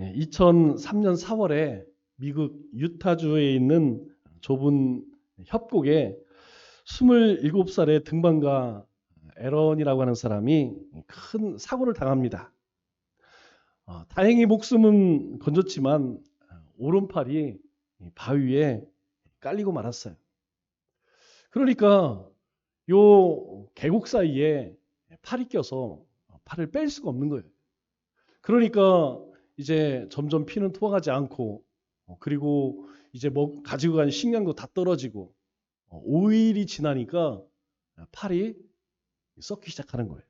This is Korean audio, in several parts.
2003년 4월에 미국 유타주에 있는 좁은 협곡에 27살의 등반가 에런이라고 하는 사람이 큰 사고를 당합니다. 다행히 목숨은 건졌지만 오른팔이 바위에 깔리고 말았어요. 그러니까 요 계곡 사이에 팔이 껴서 팔을 뺄 수가 없는 거예요. 그러니까 이제 점점 피는 토하지 않고 그리고 이제 뭐 가지고 간 식량도 다 떨어지고 5일이 지나니까 팔이 썩기 시작하는 거예요.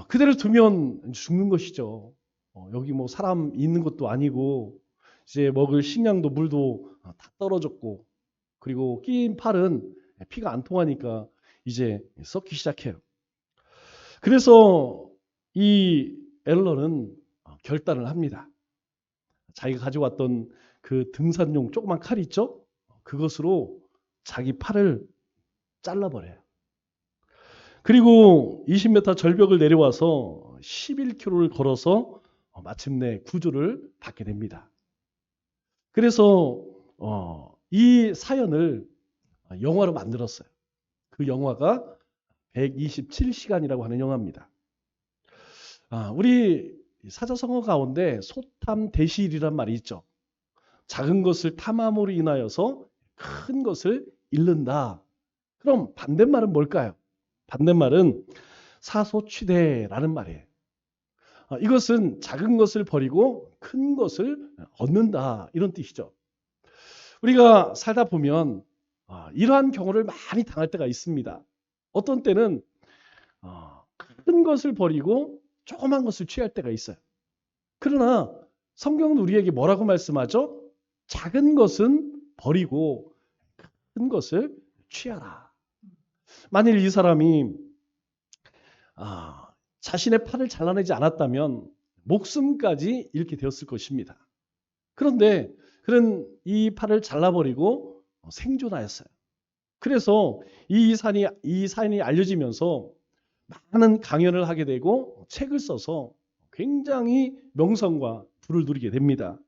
그대로 두면 죽는 것이죠. 여기 뭐 사람 있는 것도 아니고 이제 먹을 식량도 물도 다 떨어졌고 그리고 낀 팔은 피가 안 통하니까 이제 썩기 시작해요. 그래서 이 앨런은 결단을 합니다. 자기가 가져왔던 그 등산용 조그만 칼 있죠? 그것으로 자기 팔을 잘라버려요. 그리고 20m 절벽을 내려와서 11km를 걸어서 마침내 구조를 받게 됩니다. 그래서 이 사연을 영화로 만들었어요. 그 영화가 127시간이라고 하는 영화입니다. 우리 사자성어 가운데 소탐대실이란 말이 있죠. 작은 것을 탐함으로 인하여서 큰 것을 잃는다. 그럼 반대말은 뭘까요? 반대말은 사소취대라는 말이에요. 이것은 작은 것을 버리고 큰 것을 얻는다. 이런 뜻이죠. 우리가 살다 보면 이러한 경우를 많이 당할 때가 있습니다. 어떤 때는 큰 것을 버리고 조그만 것을 취할 때가 있어요. 그러나 성경은 우리에게 뭐라고 말씀하죠? 작은 것은 버리고 큰 것을 취하라. 만일 이 사람이 자신의 팔을 잘라내지 않았다면 목숨까지 잃게 되었을 것입니다. 그런데 그는 이 팔을 잘라버리고 생존하였어요. 그래서 이 사연이 알려지면서 많은 강연을 하게 되고 책을 써서 굉장히 명성과 부를 누리게 됩니다.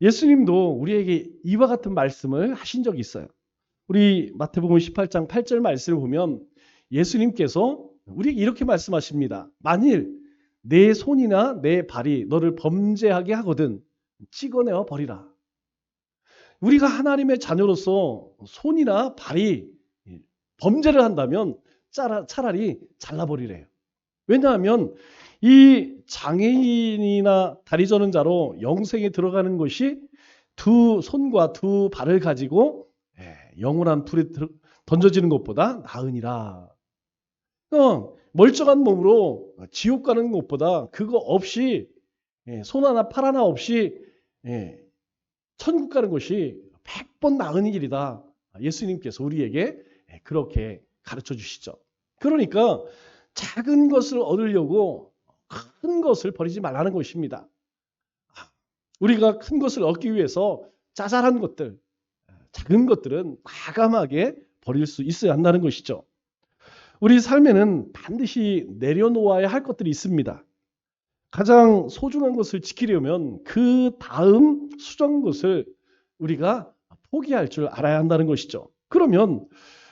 예수님도 우리에게 이와 같은 말씀을 하신 적이 있어요. 우리 마태복음 18장 8절 말씀을 보면 예수님께서 우리에게 이렇게 말씀하십니다. 만일 내 손이나 내 발이 너를 범죄하게 하거든 찍어내어 버리라. 우리가 하나님의 자녀로서 손이나 발이 범죄를 한다면 차라리 잘라버리래요. 왜냐하면 이 장애인이나 다리 저는 자로 영생에 들어가는 것이 두 손과 두 발을 가지고 영원한 불에 던져지는 것보다 나으니라. 멀쩡한 몸으로 지옥 가는 것보다 그거 없이 손 하나 팔 하나 없이 천국 가는 것이 100번 나은 일이다. 예수님께서 우리에게 그렇게 가르쳐 주시죠. 그러니까 작은 것을 얻으려고 큰 것을 버리지 말라는 것입니다. 우리가 큰 것을 얻기 위해서 자잘한 것들, 작은 것들은 과감하게 버릴 수 있어야 한다는 것이죠. 우리 삶에는 반드시 내려놓아야 할 것들이 있습니다. 가장 소중한 것을 지키려면 그 다음 수정한 것을 우리가 포기할 줄 알아야 한다는 것이죠. 그러면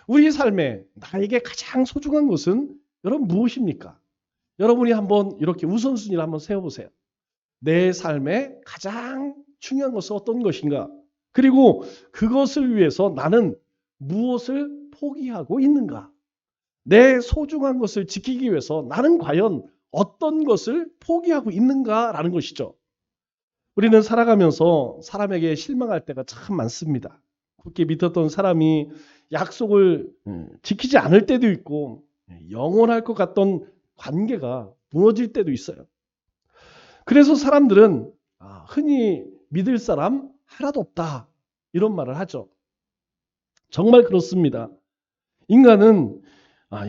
우리 삶에 나에게 가장 소중한 것은 여러분 무엇입니까? 여러분이 한번 이렇게 우선순위를 한번 세워보세요. 내 삶에 가장 중요한 것은 어떤 것인가? 그리고 그것을 위해서 나는 무엇을 포기하고 있는가? 내 소중한 것을 지키기 위해서 나는 과연 어떤 것을 포기하고 있는가라는 것이죠. 우리는 살아가면서 사람에게 실망할 때가 참 많습니다. 굳게 믿었던 사람이 약속을 지키지 않을 때도 있고 영원할 것 같던 관계가 무너질 때도 있어요. 그래서 사람들은 흔히 믿을 사람 하나도 없다 이런 말을 하죠. 정말 그렇습니다. 인간은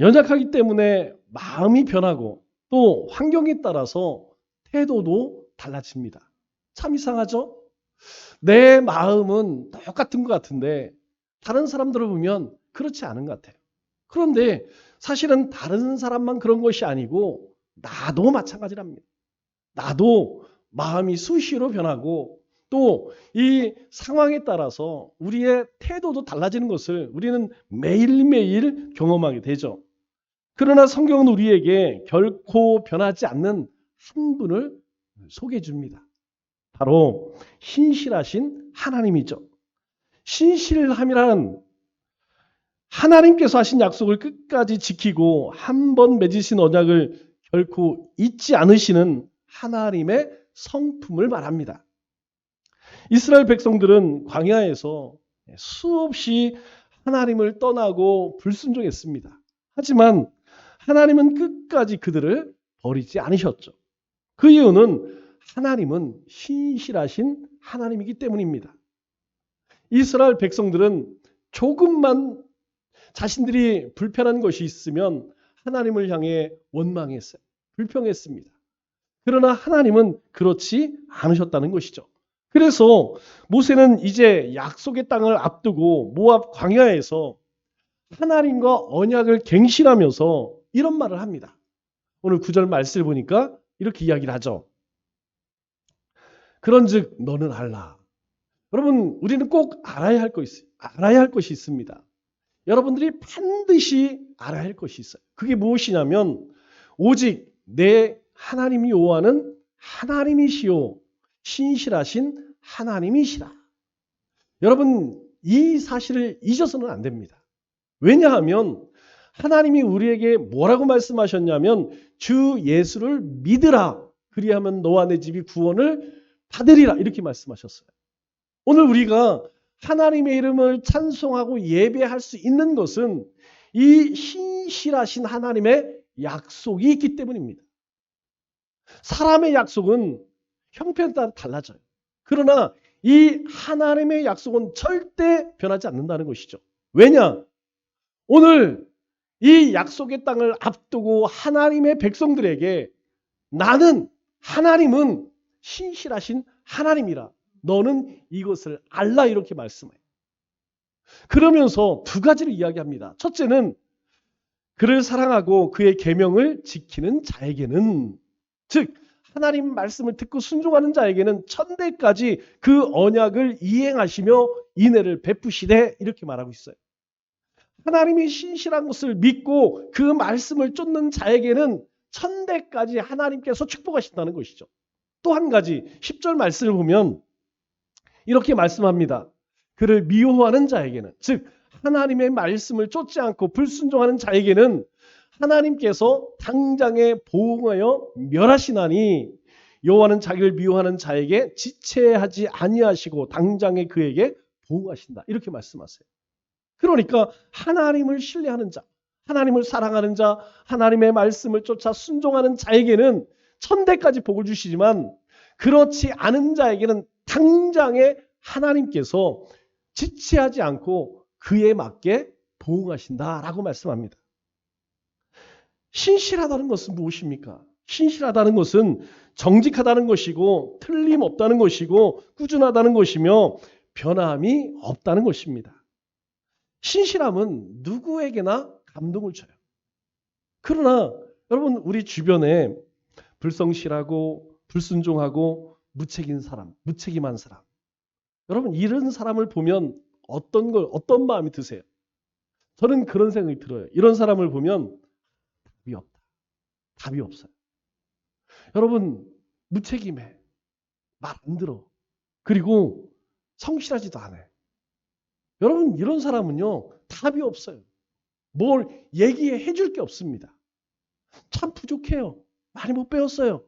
연약하기 때문에 마음이 변하고 또 환경에 따라서 태도도 달라집니다. 참 이상하죠? 내 마음은 똑같은 것 같은데 다른 사람들을 보면 그렇지 않은 것 같아요. 그런데 사실은 다른 사람만 그런 것이 아니고 나도 마찬가지랍니다. 나도 마음이 수시로 변하고 또 이 상황에 따라서 우리의 태도도 달라지는 것을 우리는 매일매일 경험하게 되죠. 그러나 성경은 우리에게 결코 변하지 않는 한 분을 소개해 줍니다. 바로 신실하신 하나님이죠. 신실함이란 하나님께서 하신 약속을 끝까지 지키고 한 번 맺으신 언약을 결코 잊지 않으시는 하나님의 성품을 말합니다. 이스라엘 백성들은 광야에서 수없이 하나님을 떠나고 불순종했습니다. 하지만 하나님은 끝까지 그들을 버리지 않으셨죠. 그 이유는 하나님은 신실하신 하나님이기 때문입니다. 이스라엘 백성들은 조금만 자신들이 불편한 것이 있으면 하나님을 향해 원망했어요. 불평했습니다. 그러나 하나님은 그렇지 않으셨다는 것이죠. 그래서 모세는 이제 약속의 땅을 앞두고 모압 광야에서 하나님과 언약을 갱신하면서 이런 말을 합니다. 오늘 9절 말씀을 보니까 이렇게 이야기를 하죠. 그런즉 너는 알라. 여러분, 우리는 꼭 알아야 할 것이 있습니다. 여러분들이 반드시 알아야 할 것이 있어요. 그게 무엇이냐면 오직 내 하나님 여호와는 하나님이시요 신실하신 하나님이시라. 여러분, 이 사실을 잊어서는 안 됩니다. 왜냐하면 하나님이 우리에게 뭐라고 말씀하셨냐면 주 예수를 믿으라. 그리하면 너와 내 집이 구원을 받으리라. 이렇게 말씀하셨어요. 오늘 우리가 하나님의 이름을 찬송하고 예배할 수 있는 것은 이 신실하신 하나님의 약속이 있기 때문입니다. 사람의 약속은 형편에 따라 달라져요. 그러나 이 하나님의 약속은 절대 변하지 않는다는 것이죠. 왜냐? 오늘 이 약속의 땅을 앞두고 하나님의 백성들에게 하나님은 신실하신 하나님이라. 너는 이것을 알라 이렇게 말씀해요. 그러면서 두 가지를 이야기합니다. 첫째는 그를 사랑하고 그의 계명을 지키는 자에게는 즉 하나님 말씀을 듣고 순종하는 자에게는 천대까지 그 언약을 이행하시며 인애를 베푸시되 이렇게 말하고 있어요. 하나님이 신실한 것을 믿고 그 말씀을 쫓는 자에게는 천대까지 하나님께서 축복하신다는 것이죠. 또 한 가지 10절 말씀을 보면 이렇게 말씀합니다. 그를 미워하는 자에게는 즉 하나님의 말씀을 쫓지 않고 불순종하는 자에게는 하나님께서 당장에 보응하여 멸하시나니 여호와는 자기를 미워하는 자에게 지체하지 아니하시고 당장에 그에게 보응하신다. 이렇게 말씀하세요. 그러니까 하나님을 신뢰하는 자, 하나님을 사랑하는 자, 하나님의 말씀을 쫓아 순종하는 자에게는 천대까지 복을 주시지만 그렇지 않은 자에게는 당장에 하나님께서 지체하지 않고 그에 맞게 보응하신다라고 말씀합니다. 신실하다는 것은 무엇입니까? 신실하다는 것은 정직하다는 것이고 틀림없다는 것이고 꾸준하다는 것이며 변함이 없다는 것입니다. 신실함은 누구에게나 감동을 줘요. 그러나 여러분 우리 주변에 불성실하고 불순종하고 무책임한 사람 여러분 이런 사람을 보면 어떤 마음이 드세요? 저는 그런 생각이 들어요. 이런 사람을 보면 답이 없다. 답이 없어요. 여러분 무책임해. 말 안 들어. 그리고 성실하지도 않아요. 여러분 이런 사람은요 답이 없어요. 뭘 얘기해 줄 게 없습니다. 참 부족해요. 많이 못 배웠어요.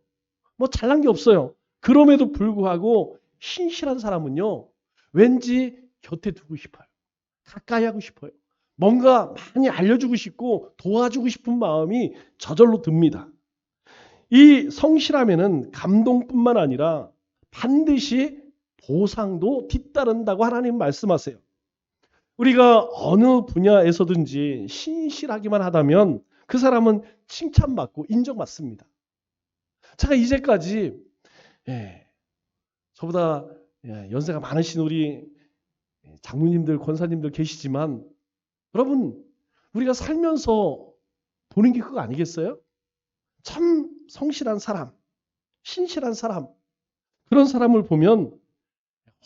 뭐 잘난 게 없어요. 그럼에도 불구하고 신실한 사람은요 왠지 곁에 두고 싶어요. 가까이 하고 싶어요. 뭔가 많이 알려주고 싶고 도와주고 싶은 마음이 저절로 듭니다. 이 성실함에는 감동뿐만 아니라 반드시 보상도 뒤따른다고 하나님 말씀하세요. 우리가 어느 분야에서든지 신실하기만 하다면 그 사람은 칭찬받고 인정받습니다. 제가 이제까지 저보다 연세가 많으신 우리 장로님들, 권사님들 계시지만 여러분 우리가 살면서 보는 게 그거 아니겠어요? 참 성실한 사람, 신실한 사람 그런 사람을 보면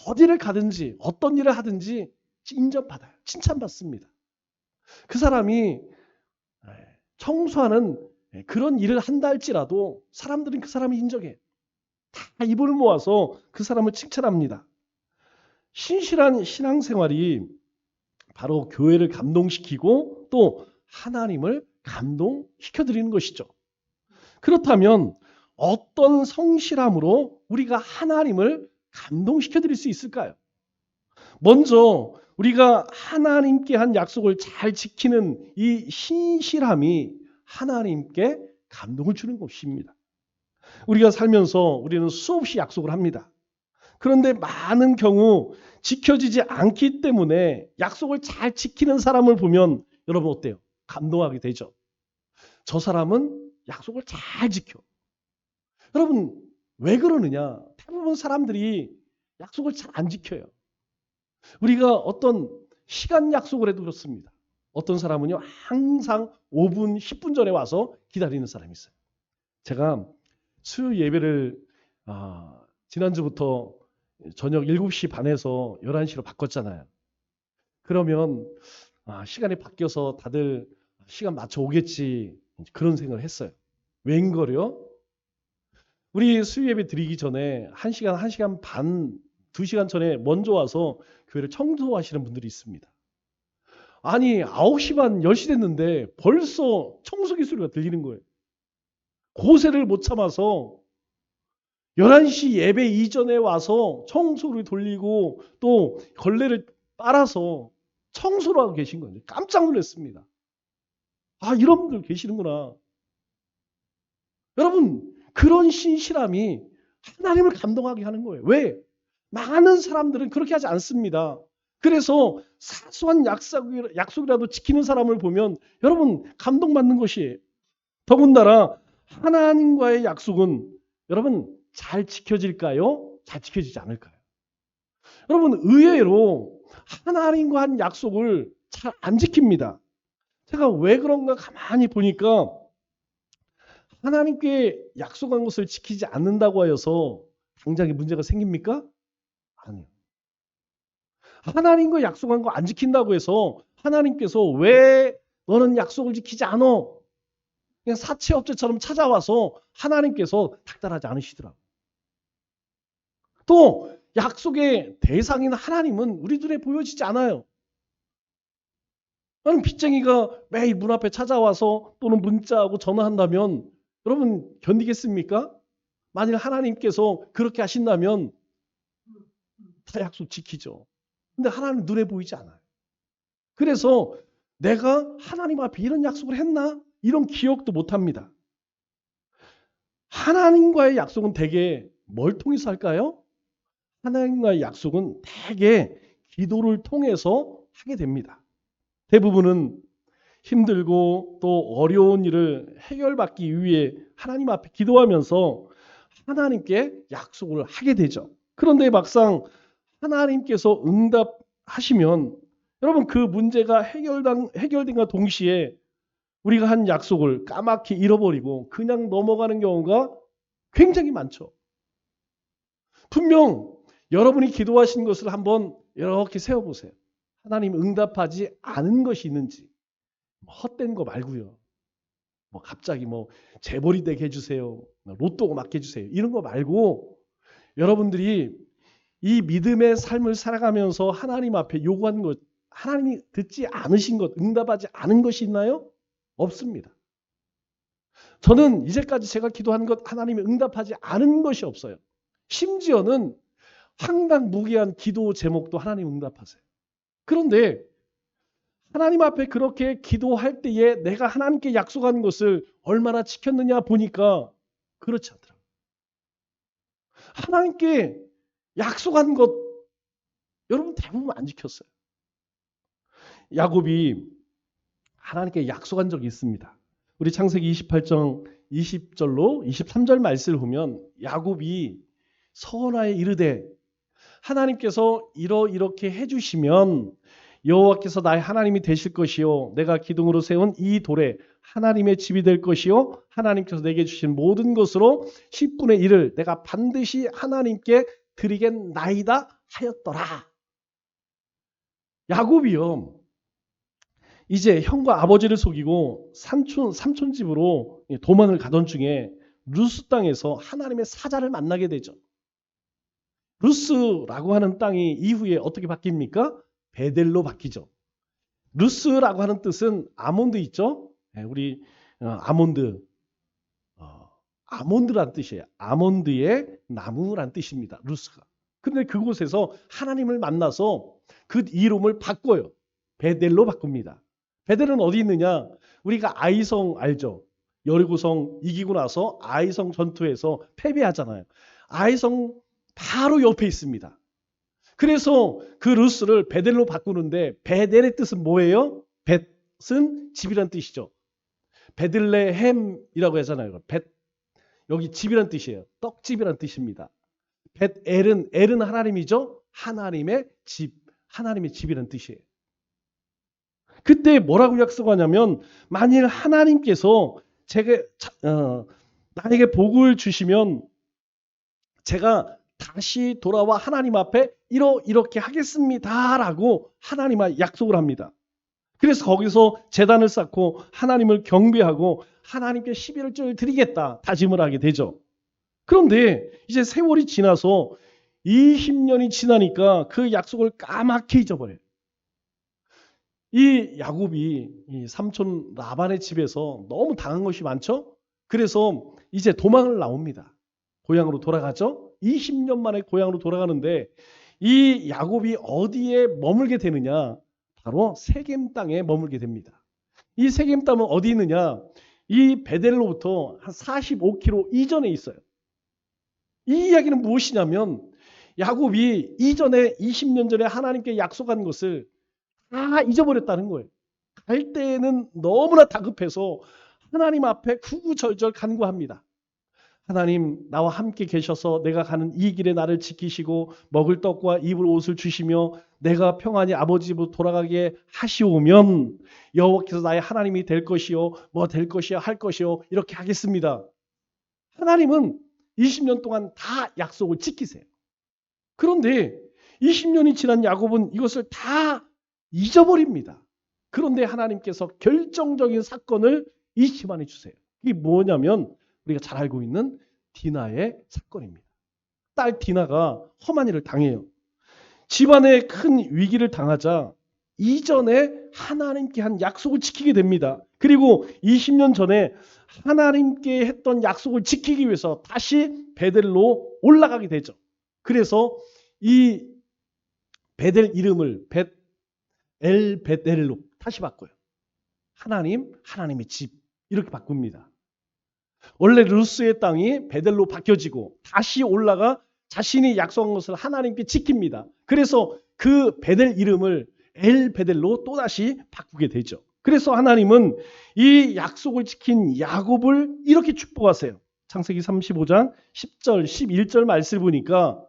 어디를 가든지 어떤 일을 하든지 인정받아요. 칭찬받습니다. 그 사람이 청소하는 그런 일을 한다 할지라도 사람들은 그 사람을 인정해. 다 입을 모아서 그 사람을 칭찬합니다. 신실한 신앙생활이 바로 교회를 감동시키고 또 하나님을 감동시켜드리는 것이죠. 그렇다면 어떤 성실함으로 우리가 하나님을 감동시켜드릴 수 있을까요? 먼저 우리가 하나님께 한 약속을 잘 지키는 이 신실함이 하나님께 감동을 주는 것입니다. 우리가 살면서 우리는 수없이 약속을 합니다. 그런데 많은 경우 지켜지지 않기 때문에 약속을 잘 지키는 사람을 보면 여러분 어때요? 감동하게 되죠. 저 사람은 약속을 잘 지켜. 여러분 왜 그러느냐? 대부분 사람들이 약속을 잘 안 지켜요. 우리가 어떤 시간 약속을 해도 그렇습니다. 어떤 사람은요 항상 5분, 10분 전에 와서 기다리는 사람이 있어요. 제가 수요 예배를 지난주부터 저녁 7시 반에서 11시로 바꿨잖아요. 그러면 시간이 바뀌어서 다들 시간 맞춰 오겠지 그런 생각을 했어요. 웬걸요? 우리 수요 예배 드리기 전에 1시간, 1시간 반, 2시간 전에 먼저 와서 교회를 청소하시는 분들이 있습니다. 아니 9시 반, 10시 됐는데 벌써 청소기 소리가 들리는 거예요. 고세를 못 참아서 11시 예배 이전에 와서 청소를 돌리고 또 걸레를 빨아서 청소를 하고 계신 거예요. 깜짝 놀랐습니다. 이런 분들 계시는구나. 여러분 그런 신실함이 하나님을 감동하게 하는 거예요. 왜? 많은 사람들은 그렇게 하지 않습니다. 그래서 사소한 약속이라도 지키는 사람을 보면 여러분 감동받는 것이에요. 더군다나 하나님과의 약속은 여러분 잘 지켜질까요? 잘 지켜지지 않을까요? 여러분 의외로 하나님과 한 약속을 잘 안 지킵니다. 제가 왜 그런가 가만히 보니까 하나님께 약속한 것을 지키지 않는다고 하여서 당장에 문제가 생깁니까? 아니요. 하나님과 약속한 거 안 지킨다고 해서 하나님께서 왜 너는 약속을 지키지 않아? 그냥 사채업체처럼 찾아와서 하나님께서 닥달하지 않으시더라고요. 또 약속의 대상인 하나님은 우리 눈에 보여지지 않아요. 나는 빚쟁이가 매일 문 앞에 찾아와서 또는 문자하고 전화한다면 여러분 견디겠습니까? 만약 하나님께서 그렇게 하신다면 다 약속 지키죠. 근데 하나님 눈에 보이지 않아요. 그래서 내가 하나님 앞에 이런 약속을 했나? 이런 기억도 못합니다. 하나님과의 약속은 대개 뭘 통해서 할까요? 하나님과의 약속은 대개 기도를 통해서 하게 됩니다. 대부분은 힘들고 또 어려운 일을 해결받기 위해 하나님 앞에 기도하면서 하나님께 약속을 하게 되죠. 그런데 막상 하나님께서 응답하시면 여러분 그 문제가 해결된과 동시에 우리가 한 약속을 까맣게 잃어버리고 그냥 넘어가는 경우가 굉장히 많죠. 분명 여러분이 기도하신 것을 한번 이렇게 세워보세요. 하나님 응답하지 않은 것이 있는지. 헛된 거 말고요. 갑자기 재벌이 되게 해주세요. 로또가 맞게 해주세요. 이런 거 말고 여러분들이 이 믿음의 삶을 살아가면서 하나님 앞에 요구한 것, 하나님이 듣지 않으신 것, 응답하지 않은 것이 있나요? 없습니다. 저는 이제까지 제가 기도한 것 하나님이 응답하지 않은 것이 없어요. 심지어는 황당무계한 기도 제목도 하나님 응답하세요. 그런데 하나님 앞에 그렇게 기도할 때에 내가 하나님께 약속한 것을 얼마나 지켰느냐 보니까 그렇지 않더라고요. 하나님께 약속한 것 여러분 대부분 안 지켰어요. 야곱이 하나님께 약속한 적이 있습니다. 우리 창세기 28장 20절로 23절 말씀을 보면 야곱이 서원하에 이르되 하나님께서 이렇게 해주시면 여호와께서 나의 하나님이 되실 것이요 내가 기둥으로 세운 이 돌에 하나님의 집이 될 것이요 하나님께서 내게 주신 모든 것으로 10분의 1을 내가 반드시 하나님께 드리겠나이다 하였더라. 야곱이요, 이제 형과 아버지를 속이고 삼촌 집으로 도망을 가던 중에 루스 땅에서 하나님의 사자를 만나게 되죠. 루스라고 하는 땅이 이후에 어떻게 바뀝니까? 베델로 바뀌죠. 루스라고 하는 뜻은 아몬드 있죠? 우리 아몬드, 아몬드란 뜻이에요. 아몬드의 나무란 뜻입니다. 루스가. 근데 그곳에서 하나님을 만나서 그 이름을 바꿔요. 베델로 바꿉니다. 베델은 어디 있느냐? 우리가 아이성 알죠? 여리고성 이기고 나서 아이성 전투에서 패배하잖아요. 아이성 바로 옆에 있습니다. 그래서 그 루스를 베델로 바꾸는데 베델의 뜻은 뭐예요? 벳은 집이란 뜻이죠. 베들레헴이라고 하잖아요. 벳, 여기 집이란 뜻이에요. 떡집이란 뜻입니다. 엘은 하나님이죠. 하나님의 집, 하나님의 집이란 뜻이에요. 그때 뭐라고 약속하냐면 만일 하나님께서 나에게 복을 주시면 제가 다시 돌아와 하나님 앞에 이렇게 하겠습니다라고 하나님과 약속을 합니다. 그래서 거기서 제단을 쌓고 하나님을 경배하고 하나님께 11월절을 드리겠다 다짐을 하게 되죠. 그런데 이제 세월이 지나서 20년이 지나니까 그 약속을 까맣게 잊어버려요. 이 야곱이 이 삼촌 라반의 집에서 너무 당한 것이 많죠. 그래서 이제 도망을 나옵니다. 고향으로 돌아가죠. 20년 만에 고향으로 돌아가는데 이 야곱이 어디에 머물게 되느냐? 바로 세겜 땅에 머물게 됩니다. 이 세겜 땅은 어디 있느냐? 이 베델로부터 한 45km 이전에 있어요. 이 이야기는 무엇이냐면 야곱이 이전에 20년 전에 하나님께 약속한 것을 다 잊어버렸다는 거예요. 갈 때에는 너무나 다급해서 하나님 앞에 구구절절 간구합니다. 하나님, 나와 함께 계셔서 내가 가는 이 길에 나를 지키시고 먹을 떡과 입을 옷을 주시며 내가 평안히 아버지 집으로 돌아가게 하시오면 여호와께서 나의 하나님이 될 것이요 뭐 될 것이요 할 것이요 이렇게 하겠습니다. 하나님은 20년 동안 다 약속을 지키세요. 그런데 20년이 지난 야곱은 이것을 다 잊어버립니다. 그런데 하나님께서 결정적인 사건을 20만 해 주세요. 이게 뭐냐면 우리가 잘 알고 있는 디나의 사건입니다. 딸 디나가 험한 일을 당해요. 집안에 큰 위기를 당하자 이전에 하나님께 한 약속을 지키게 됩니다. 그리고 20년 전에 하나님께 했던 약속을 지키기 위해서 다시 베델로 올라가게 되죠. 그래서 이 베델 이름을 베델로 다시 바꿔요. 하나님의 집 이렇게 바꿉니다. 원래 루스의 땅이 베델로 바뀌어지고 다시 올라가 자신이 약속한 것을 하나님께 지킵니다. 그래서 그 베델 이름을 베델로 또다시 바꾸게 되죠. 그래서 하나님은 이 약속을 지킨 야곱을 이렇게 축복하세요. 창세기 35장 10절 11절 말씀을 보니까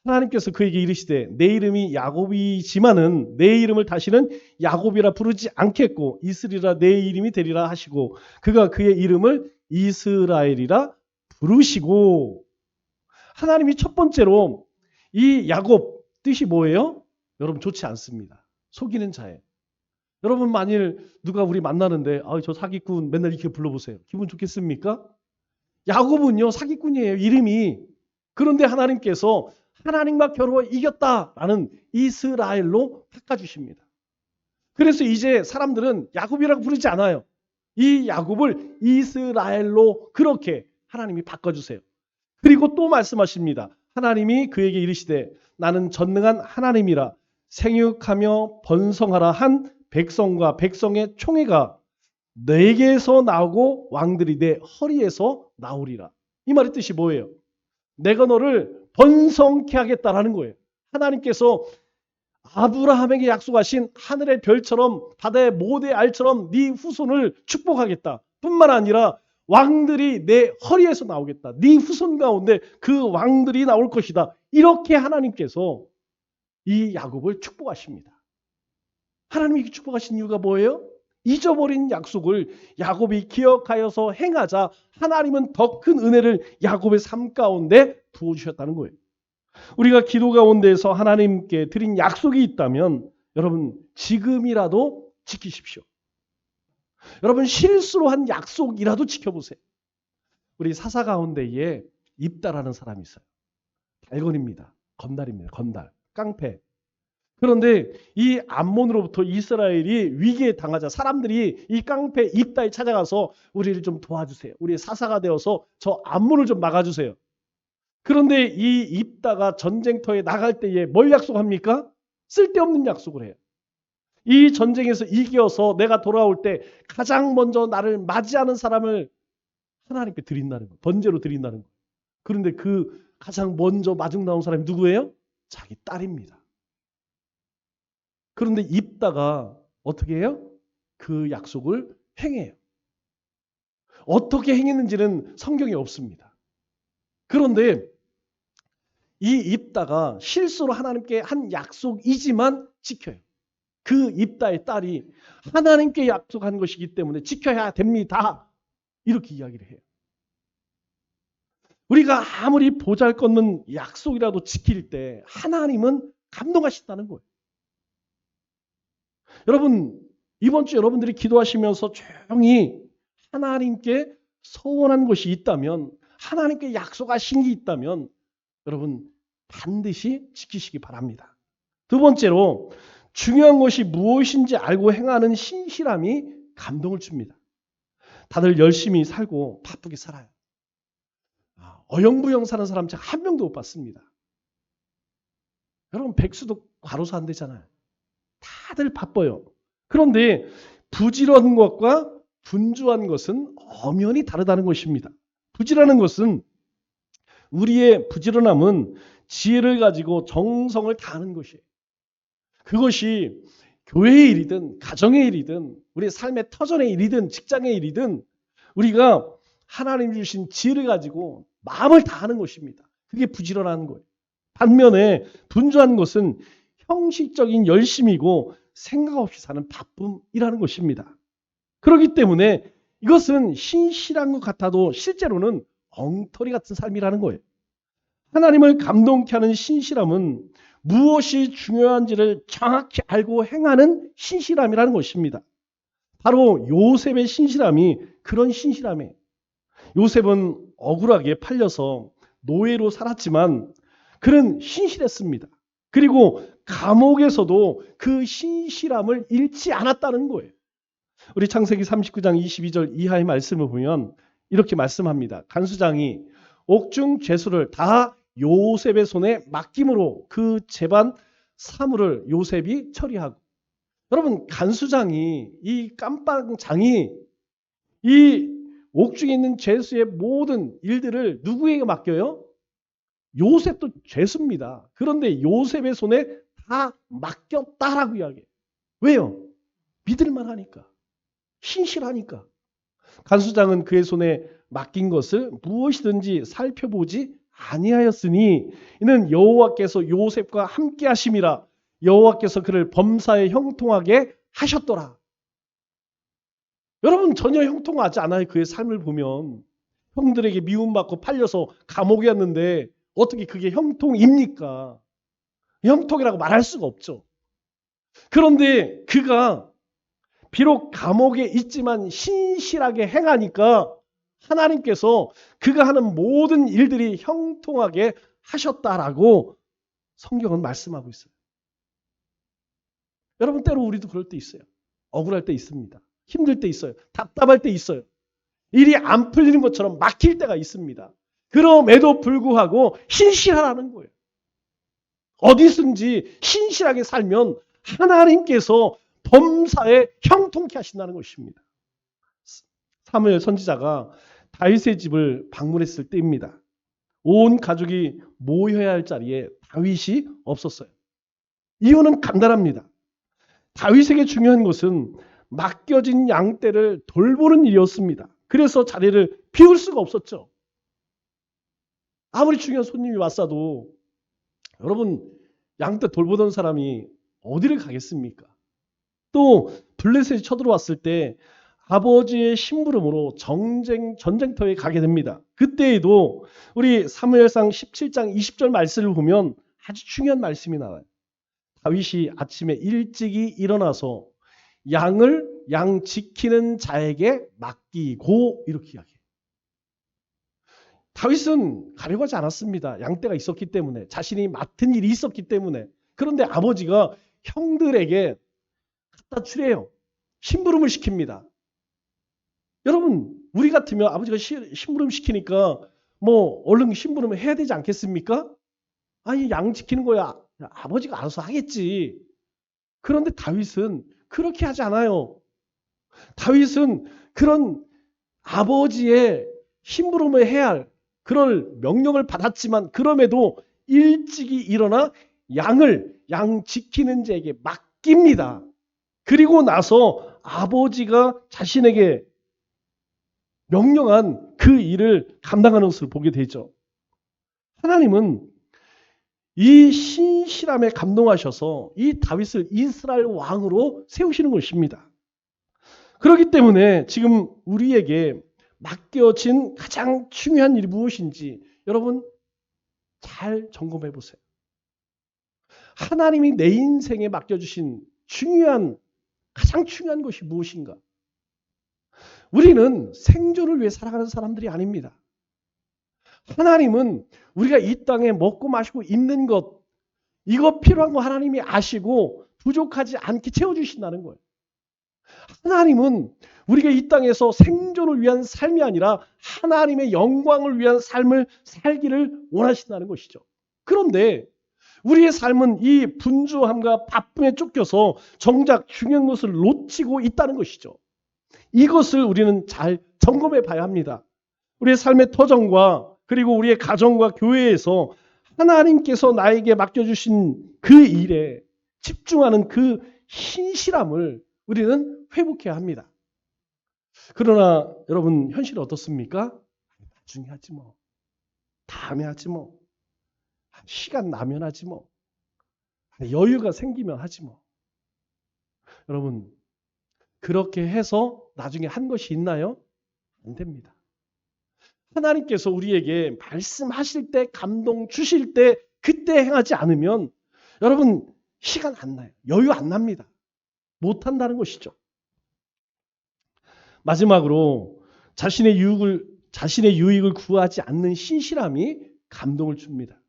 하나님께서 그에게 이르시되 내 이름이 야곱이지만은 내 이름을 다시는 야곱이라 부르지 않겠고 이스라엘이라 내 이름이 되리라 하시고 그가 그의 이름을 이스라엘이라 부르시고 하나님이 첫 번째로 이 야곱 뜻이 뭐예요? 여러분 좋지 않습니다. 속이는 자예요. 여러분 만일 누가 우리 만나는데 저 사기꾼 맨날 이렇게 불러보세요. 기분 좋겠습니까? 야곱은요 사기꾼이에요. 이름이. 그런데 하나님께서 하나님과 겨루어 이겼다라는 이스라엘로 바꿔주십니다. 그래서 이제 사람들은 야곱이라고 부르지 않아요. 이 야곱을 이스라엘로 그렇게 하나님이 바꿔주세요. 그리고 또 말씀하십니다. 하나님이 그에게 이르시되 나는 전능한 하나님이라 생육하며 번성하라 한 백성과 백성의 총회가 내게서 나오고 왕들이 내 허리에서 나오리라. 이 말의 뜻이 뭐예요? 내가 너를 번성케 하겠다라는 거예요. 하나님께서 아브라함에게 약속하신 하늘의 별처럼 바다의 모래 알처럼 네 후손을 축복하겠다. 뿐만 아니라 왕들이 내 허리에서 나오겠다. 네 후손 가운데 그 왕들이 나올 것이다. 이렇게 하나님께서 이 야곱을 축복하십니다. 하나님이 축복하신 이유가 뭐예요? 잊어버린 약속을 야곱이 기억하여서 행하자 하나님은 더 큰 은혜를 야곱의 삶 가운데 부어주셨다는 거예요. 우리가 기도 가운데서 하나님께 드린 약속이 있다면 여러분 지금이라도 지키십시오. 여러분 실수로 한 약속이라도 지켜보세요. 우리 사사 가운데에 입다라는 사람이 있어요. 달건입니다. 건달입니다. 건달. 깡패. 그런데 이 암몬으로부터 이스라엘이 위기에 당하자 사람들이 이 깡패 입다에 찾아가서 우리를 좀 도와주세요. 우리의 사사가 되어서 저 암몬을 좀 막아주세요. 그런데 이 입다가 전쟁터에 나갈 때에 뭘 약속합니까? 쓸데없는 약속을 해요. 이 전쟁에서 이겨서 내가 돌아올 때 가장 먼저 나를 맞이하는 사람을 하나님께 드린다는 거예요. 번제로 드린다는 거예요. 그런데 그 가장 먼저 마중 나온 사람이 누구예요? 자기 딸입니다. 그런데 입다가 어떻게 해요? 그 약속을 행해요. 어떻게 행했는지는 성경에 없습니다. 그런데 이 입다가 실수로 하나님께 한 약속이지만 지켜요. 그 입다의 딸이 하나님께 약속한 것이기 때문에 지켜야 됩니다. 이렇게 이야기를 해요. 우리가 아무리 보잘것없는 약속이라도 지킬 때 하나님은 감동하신다는 거예요. 여러분 이번 주 여러분들이 기도하시면서 조용히 하나님께 소원한 것이 있다면 하나님께 약속하신 게 있다면 여러분 반드시 지키시기 바랍니다. 두 번째로 중요한 것이 무엇인지 알고 행하는 신실함이 감동을 줍니다. 다들 열심히 살고 바쁘게 살아요. 어영부영 사는 사람 제가 한 명도 못 봤습니다. 여러분 백수도 과로사 안 되잖아요. 다들 바빠요. 그런데 부지런한 것과 분주한 것은 엄연히 다르다는 것입니다. 부지런한 것은 우리의 부지런함은 지혜를 가지고 정성을 다하는 것이에요. 그것이 교회의 일이든 가정의 일이든 우리의 삶의 터전의 일이든 직장의 일이든 우리가 하나님 주신 지혜를 가지고 마음을 다하는 것입니다. 그게 부지런한 거예요. 반면에 분주한 것은 형식적인 열심이고 생각 없이 사는 바쁨이라는 것입니다. 그렇기 때문에 이것은 신실한 것 같아도 실제로는 엉터리 같은 삶이라는 거예요. 하나님을 감동케 하는 신실함은 무엇이 중요한지를 정확히 알고 행하는 신실함이라는 것입니다. 바로 요셉의 신실함이 그런 신실함이에요. 요셉은 억울하게 팔려서 노예로 살았지만 그는 신실했습니다. 그리고 감옥에서도 그 신실함을 잃지 않았다는 거예요. 우리 창세기 39장 22절 이하의 말씀을 보면 이렇게 말씀합니다. 간수장이 옥중 죄수를 다 요셉의 손에 맡김으로 그 재반 사물을 요셉이 처리하고 여러분 간수장이 이 깜빵장이 이 옥중에 있는 죄수의 모든 일들을 누구에게 맡겨요? 요셉도 죄수입니다. 그런데 요셉의 손에 다 맡겼다라고 이야기해요. 왜요? 믿을만 하니까. 신실하니까. 간수장은 그의 손에 맡긴 것을 무엇이든지 살펴보지 아니하였으니 이는 여호와께서 요셉과 함께 하심이라 여호와께서 그를 범사에 형통하게 하셨더라. 여러분 전혀 형통하지 않아요. 그의 삶을 보면. 형들에게 미움받고 팔려서 감옥에 왔는데 어떻게 그게 형통입니까? 형통이라고 말할 수가 없죠. 그런데 그가 비록 감옥에 있지만 신실하게 행하니까 하나님께서 그가 하는 모든 일들이 형통하게 하셨다라고 성경은 말씀하고 있어요. 여러분 때로 우리도 그럴 때 있어요. 억울할 때 있습니다. 힘들 때 있어요. 답답할 때 있어요. 일이 안 풀리는 것처럼 막힐 때가 있습니다. 그럼에도 불구하고 신실하라는 거예요. 어디든지 신실하게 살면 하나님께서 범사에 형통케 하신다는 것입니다. 사무엘 선지자가 다윗의 집을 방문했을 때입니다. 온 가족이 모여야 할 자리에 다윗이 없었어요. 이유는 간단합니다. 다윗에게 중요한 것은 맡겨진 양떼를 돌보는 일이었습니다. 그래서 자리를 비울 수가 없었죠. 아무리 중요한 손님이 왔어도 여러분 양떼 돌보던 사람이 어디를 가겠습니까? 또 블레셋이 쳐들어왔을 때 아버지의 심부름으로 전쟁터에 가게 됩니다. 그때에도 우리 사무엘상 17장 20절 말씀을 보면 아주 중요한 말씀이 나와요. 다윗이 아침에 일찍이 일어나서 양 지키는 자에게 맡기고 이렇게 이야기해요. 다윗은 가려고 하지 않았습니다. 양떼가 있었기 때문에, 자신이 맡은 일이 있었기 때문에. 그런데 아버지가 형들에게 갖다 주래요. 심부름을 시킵니다. 여러분, 우리 같으면 아버지가 심부름 시키니까 뭐 얼른 심부름을 해야 되지 않겠습니까? 아니, 양 지키는 거야 아버지가 알아서 하겠지. 그런데 다윗은 그렇게 하지 않아요. 다윗은 그런 아버지의 심부름을 해야 할 그런 명령을 받았지만 그럼에도 일찍이 일어나 양 지키는 자에게 맡깁니다. 그리고 나서 아버지가 자신에게 명령한 그 일을 감당하는 것을 보게 되죠. 하나님은 이 신실함에 감동하셔서 이 다윗을 이스라엘 왕으로 세우시는 것입니다. 그렇기 때문에 지금 우리에게 맡겨진 가장 중요한 일이 무엇인지 여러분 잘 점검해 보세요. 하나님이 내 인생에 맡겨주신 가장 중요한 것이 무엇인가? 우리는 생존을 위해 살아가는 사람들이 아닙니다. 하나님은 우리가 이 땅에 먹고 마시고 입는 것, 이거 필요한 거 하나님이 아시고 부족하지 않게 채워주신다는 거예요. 하나님은 우리가 이 땅에서 생존을 위한 삶이 아니라 하나님의 영광을 위한 삶을 살기를 원하신다는 것이죠. 그런데 우리의 삶은 이 분주함과 바쁨에 쫓겨서 정작 중요한 것을 놓치고 있다는 것이죠. 이것을 우리는 잘 점검해 봐야 합니다. 우리의 삶의 터전과 그리고 우리의 가정과 교회에서 하나님께서 나에게 맡겨주신 그 일에 집중하는 그 신실함을 우리는 회복해야 합니다. 그러나 여러분 현실은 어떻습니까? 나중에 하지 뭐. 다음에 하지 뭐. 시간 나면 하지 뭐. 여유가 생기면 하지 뭐. 여러분 그렇게 해서 나중에 한 것이 있나요? 안 됩니다. 하나님께서 우리에게 말씀하실 때 감동 주실 때 그때 행하지 않으면 여러분 시간 안 나요. 여유 안 납니다. 못한다는 것이죠. 마지막으로 자신의 유익을 구하지 않는 신실함이 감동을 줍니다.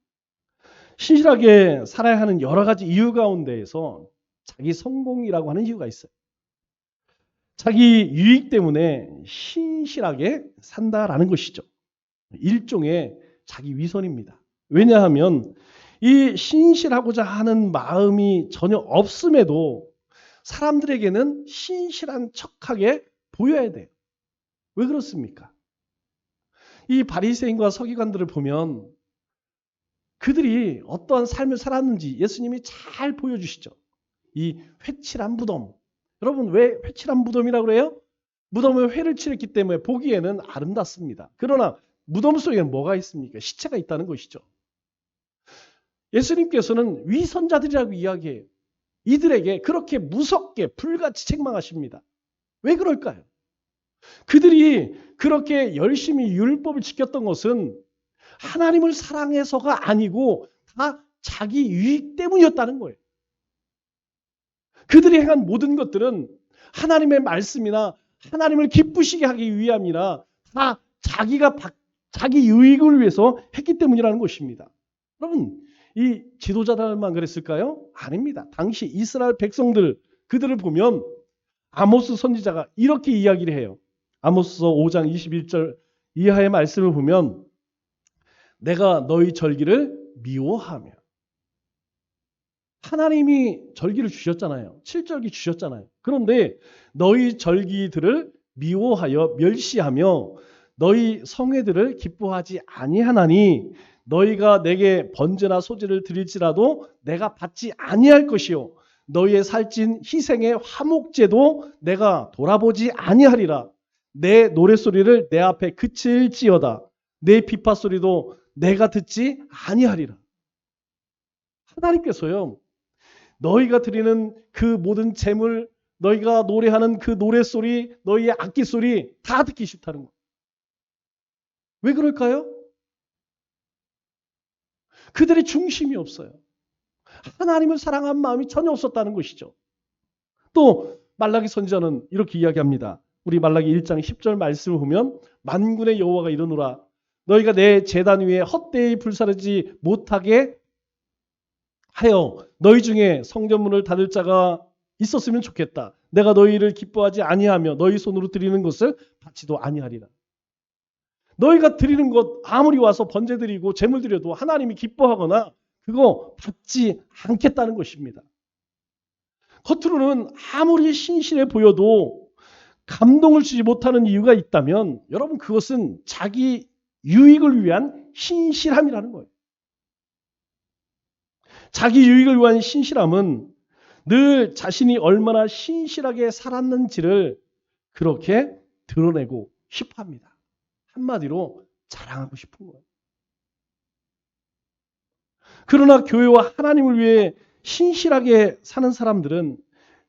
신실하게 살아야 하는 여러 가지 이유 가운데에서 자기 성공이라고 하는 이유가 있어요. 자기 유익 때문에 신실하게 산다라는 것이죠. 일종의 자기 위선입니다. 왜냐하면 이 신실하고자 하는 마음이 전혀 없음에도 사람들에게는 신실한 척하게 보여야 돼요. 왜 그렇습니까? 이 바리새인과 서기관들을 보면 그들이 어떠한 삶을 살았는지 예수님이 잘 보여주시죠. 이 회칠한 무덤. 여러분 왜 회칠한 무덤이라고 그래요? 무덤에 회를 칠했기 때문에 보기에는 아름답습니다. 그러나 무덤 속에는 뭐가 있습니까? 시체가 있다는 것이죠. 예수님께서는 위선자들이라고 이야기해요. 이들에게 그렇게 무섭게 불같이 책망하십니다. 왜 그럴까요? 그들이 그렇게 열심히 율법을 지켰던 것은 하나님을 사랑해서가 아니고 다 자기 유익 때문이었다는 거예요. 그들이 행한 모든 것들은 하나님의 말씀이나 하나님을 기쁘시게 하기 위함이나 다 자기 유익을 위해서 했기 때문이라는 것입니다. 여러분, 이 지도자들만 그랬을까요? 아닙니다. 당시 이스라엘 백성들, 그들을 보면 아모스 선지자가 이렇게 이야기를 해요. 아모스서 5장 21절 이하의 말씀을 보면 내가 너희 절기를 미워하며 하나님이 절기를 주셨잖아요. 7절기 주셨잖아요. 그런데 너희 절기들을 미워하여 멸시하며 너희 성회들을 기뻐하지 아니하나니 너희가 내게 번제나 소제를 드릴지라도 내가 받지 아니할 것이요 너희의 살찐 희생의 화목제도 내가 돌아보지 아니하리라. 내 노랫소리를 내 앞에 그칠지어다. 내 비파소리도 내가 듣지 아니하리라. 하나님께서요 너희가 드리는 그 모든 제물, 너희가 노래하는 그 노래소리, 너희의 악기소리 다 듣기 싫다는 거예요. 왜 그럴까요? 그들의 중심이 없어요. 하나님을 사랑한 마음이 전혀 없었다는 것이죠. 또 말라기 선지자는 이렇게 이야기합니다. 우리 말라기 1장 10절 말씀을 보면 만군의 여호와가 이르노라 너희가 내 제단 위에 헛되이 불사르지 못하게 하여 너희 중에 성전문을 닫을 자가 있었으면 좋겠다. 내가 너희를 기뻐하지 아니하며 너희 손으로 드리는 것을 받지도 아니하리라. 너희가 드리는 것 아무리 와서 번제 드리고 제물 드려도 하나님이 기뻐하거나 그거 받지 않겠다는 것입니다. 겉으로는 아무리 신실해 보여도 감동을 주지 못하는 이유가 있다면 여러분 그것은 자기 유익을 위한 신실함이라는 거예요. 자기 유익을 위한 신실함은 늘 자신이 얼마나 신실하게 살았는지를 그렇게 드러내고 싶어 합니다. 한마디로 자랑하고 싶은 거예요. 그러나 교회와 하나님을 위해 신실하게 사는 사람들은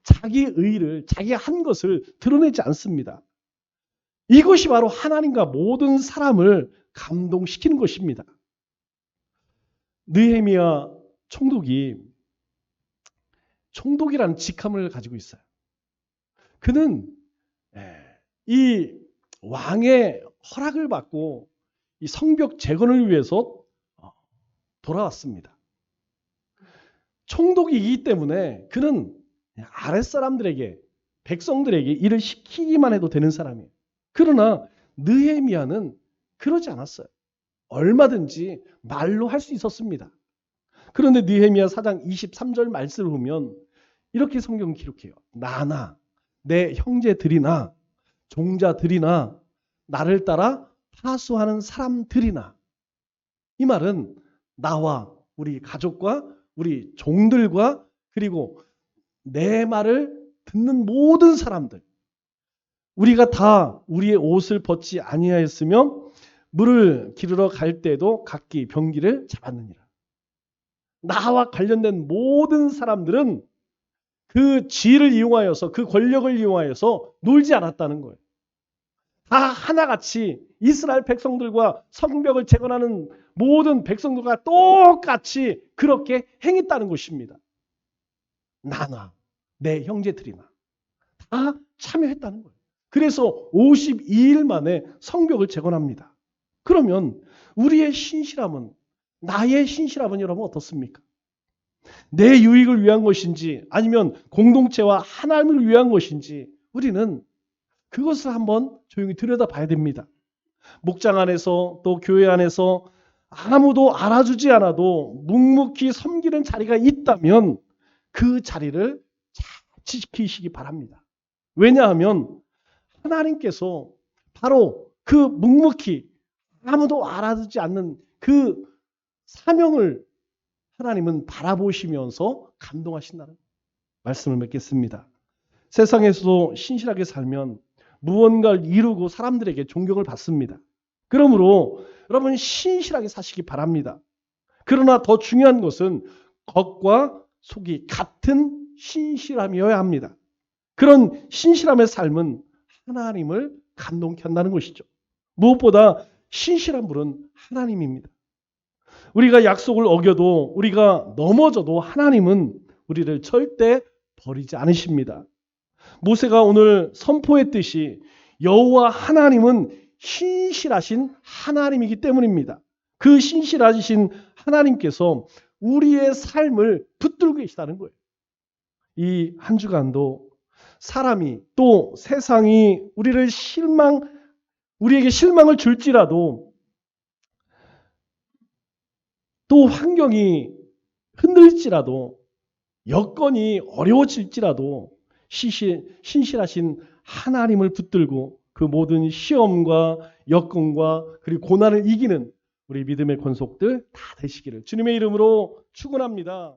자기 의를, 자기 한 것을 드러내지 않습니다. 이것이 바로 하나님과 모든 사람을 감동시키는 것입니다. 느헤미야 총독이라는 직함을 가지고 있어요. 그는 이 왕의 허락을 받고 이 성벽 재건을 위해서 돌아왔습니다. 총독이기 때문에 그는 아랫사람들에게 백성들에게 일을 시키기만 해도 되는 사람이에요. 그러나 느헤미야는 그러지 않았어요. 얼마든지 말로 할 수 있었습니다. 그런데 느헤미야 4장 23절 말씀을 보면 이렇게 성경 기록해요. 나나 내 형제들이나 종자들이나 나를 따라 파수하는 사람들이나 이 말은 나와 우리 가족과 우리 종들과 그리고 내 말을 듣는 모든 사람들 우리가 다 우리의 옷을 벗지 아니하였으며 물을 기르러 갈 때도 각기 병기를 잡았느니라. 나와 관련된 모든 사람들은 그 지혜를 이용하여서 그 권력을 이용하여서 놀지 않았다는 거예요. 다 하나같이 이스라엘 백성들과 성벽을 재건하는 모든 백성들과 똑같이 그렇게 행했다는 것입니다. 나나 내 형제들이나 다 참여했다는 거예요. 그래서 52일 만에 성벽을 재건합니다. 그러면 우리의 신실함은 나의 신실함은 여러분 어떻습니까? 내 유익을 위한 것인지 아니면 공동체와 하나님을 위한 것인지 우리는 그것을 한번 조용히 들여다봐야 됩니다. 목장 안에서 또 교회 안에서 아무도 알아주지 않아도 묵묵히 섬기는 자리가 있다면 그 자리를 잘 지키시기 바랍니다. 왜냐하면 하나님께서 바로 그 묵묵히 아무도 알아주지 않는 그 사명을 하나님은 바라보시면서 감동하신다는 말씀을 맺겠습니다. 세상에서도 신실하게 살면 무언가를 이루고 사람들에게 존경을 받습니다. 그러므로 여러분 신실하게 사시기 바랍니다. 그러나 더 중요한 것은 겉과 속이 같은 신실함이어야 합니다. 그런 신실함의 삶은 하나님을 감동케 한다는 것이죠. 무엇보다 신실한 분은 하나님입니다. 우리가 약속을 어겨도 우리가 넘어져도 하나님은 우리를 절대 버리지 않으십니다. 모세가 오늘 선포했듯이 여호와 하나님은 신실하신 하나님이기 때문입니다. 그 신실하신 하나님께서 우리의 삶을 붙들고 계시다는 거예요. 이 한 주간도 사람이 또 세상이 우리에게 실망을 줄지라도 또 환경이 흔들릴지라도 여건이 어려워질지라도 신실하신 하나님을 붙들고 그 모든 시험과 여건과 그리고 고난을 이기는 우리 믿음의 권속들 다 되시기를 주님의 이름으로 축원합니다.